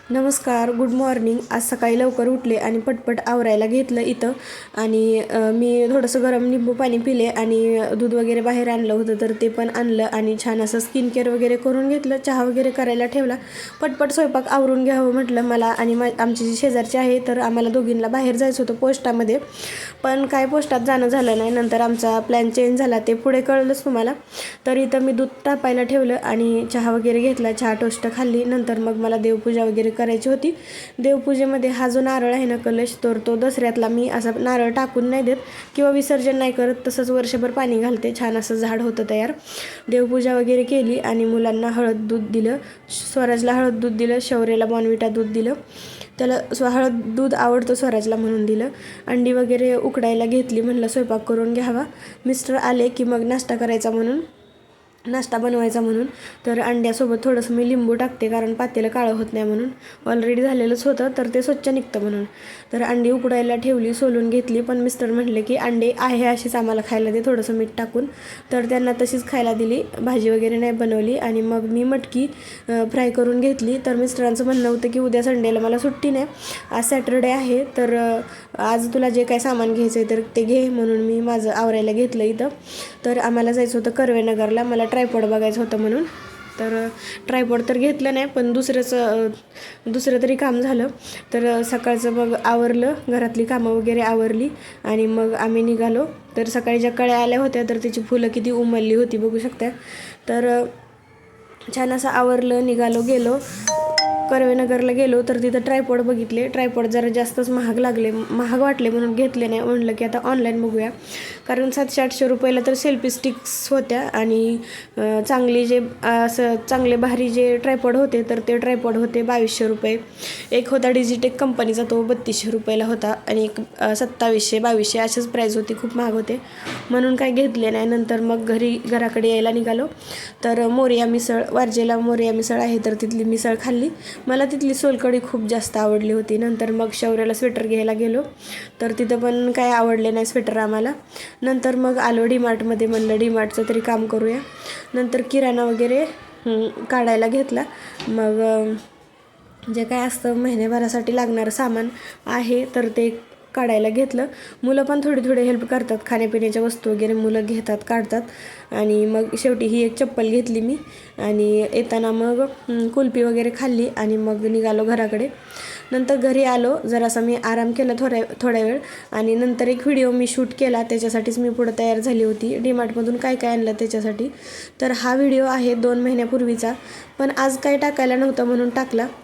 नमस्कार, good morning. आज सकाळी लवकर उठले आणि पटपट आवरायला घेतलं इथं. आणि मी थोडंसं गरम लिंबू पाणी पिले आणि दूध वगैरे बाहेर आणलं होतं तर ते पण आणलं आणि छान असं स्किन केअर वगैरे करून घेतलं. चहा वगैरे करायला ठेवला. पटपट स्वयंपाक आवरून घ्यावं म्हटलं मला आणि आमची जी शेजारची आहे तर आम्हाला दोघींना बाहेर जायचं होतं पोस्टामध्ये, पण काय पोस्टात जाणं झालं नाही. नंतर आमचा प्लॅन चेंज झाला, ते पुढे कळलंच तुम्हाला. तर इथं मी दूध तापायला ठेवलं आणि चहा वगैरे घेतला, चहा टोस्ट खाल्ली. नंतर मग मला देवपूजा वगैरे करायची होती. देवपूजेमध्ये हा जो नारळ आहे ना, कलश, तर तो दसऱ्यातला मी असा नारळ टाकून नाही देत किंवा विसर्जन नाही करत, तसंच वर्षभर पाणी घालते. छान असं झाड होतं तयार. देवपूजा वगैरे केली आणि मुलांना हळद दूध दिलं. स्वराजला हळद दूध दिलं, शौर्याला बॉर्नव्हिटा दूध दिलं. त्याला हळद दूध आवडतं स्वराजला म्हणून दिलं. अंडी वगैरे उकडायला घेतली, म्हणलं स्वयंपाक करून घ्यावा. मिस्टर आले की मग नाश्ता करायचा म्हणून, नाश्ता बनवायचा म्हणून. तर अंड्यासोबत थोडंसं मी लिंबू टाकते कारण पातेलं काळं होत नाही म्हणून. ऑलरेडी झालेलंच होतं तर ते स्वच्छ निघतं म्हणून. तर अंडी उकडायला ठेवली, सोलून घेतली. पण मिस्टर म्हटले की अंडे आहे अशीच आम्हाला खायला दे थोडंसं मीठ टाकून. तर त्यांना तशीच खायला दिली, भाजी वगैरे नाही बनवली. आणि मग मी मटकी फ्राय करून घेतली. तर मिस्टरांचं म्हणणं होतं की उद्या संडेला मला सुट्टी नाही, आज सॅटरडे आहे, तर आज तुला जे काय सामान घ्यायचं आहे तर ते घे, म्हणून मी माझं आवरायला घेतलं इथं. तर आम्हाला जायचं होतं कर्वेनगरला, मला ट्रायपॉड बघायचं होतं म्हणून. तर ट्रायपॉड तर घेतलं नाही, पण दुसरं तरी काम झालं. तर सकाळचं मग आवरलं, घरातली कामं वगैरे आवरली आणि मग आम्ही निघालो. तर सकाळी ज्या कळ्या आल्या होत्या तर त्याची फुलं किती उमलली होती बघू शकता. तर छान असं आवरलं, निघालो, गेलो कर्वेनगरला गेलो. तर तिथं ट्रायपॉड बघितले. ट्रायपॉड जरा जास्तच महाग वाटले म्हणून घेतले नाही. म्हणलं की आता ऑनलाईन बघूया, कारण 700-800 रुपयाला तर सेल्फी स्टिक्स होत्या. आणि चांगली जे असं चांगले भारी जे ट्रायपॉड होते तर ते ट्रायपॉड होते 2200 रुपये. एक होता डिजिटेक कंपनीचा, तो 3200 रुपयाला होता. आणि एक 2700-2200 अशाच प्राईस होती, खूप महाग होते म्हणून काय घेतले नाही. नंतर मग घराकडे यायला निघालो. तर मोरया मिसळ, वारजेला मोरया मिसळ आहे तर तिथली मिसळ खाल्ली. मला तिथली सोलकढी खूप जास्त आवडली होती. नंतर मग शौर्याला स्वेटर घ्यायला गेलो, तर तिथं पण काय आवडले नाही स्वेटर आम्हाला. नंतर मग आलो डीमार्टमध्ये, म्हणलं डीमार्टचं तरी काम करूया. नंतर किराणा वगैरे काढायला घेतला. मग जे काय असतं महिन्याभरासाठी लागणारं सामान आहे तर ते काढायला घेतलं. मुलं पण थोडी हेल्प करतात, खाण्यापिण्याच्या वस्तू वगैरे मुलं घेतात, काढतात. आणि मग शेवटी ही एक चप्पल घेतली मी. आणि येताना मग कुल्फी वगैरे खाल्ली आणि मग निघालो घराकडे. नंतर घरी आलो, जरासा मी आराम केला थोड्या वेळ. आणि नंतर एक व्हिडिओ मी शूट केला, त्याच्यासाठीच मी पुढं तयार झाली होती. डीमार्टमधून काय काय आणलं त्याच्यासाठी. तर हा व्हिडिओ आहे 2 महिन्यापूर्वीचा, पण आज काय टाकायला नव्हतं म्हणून टाकला.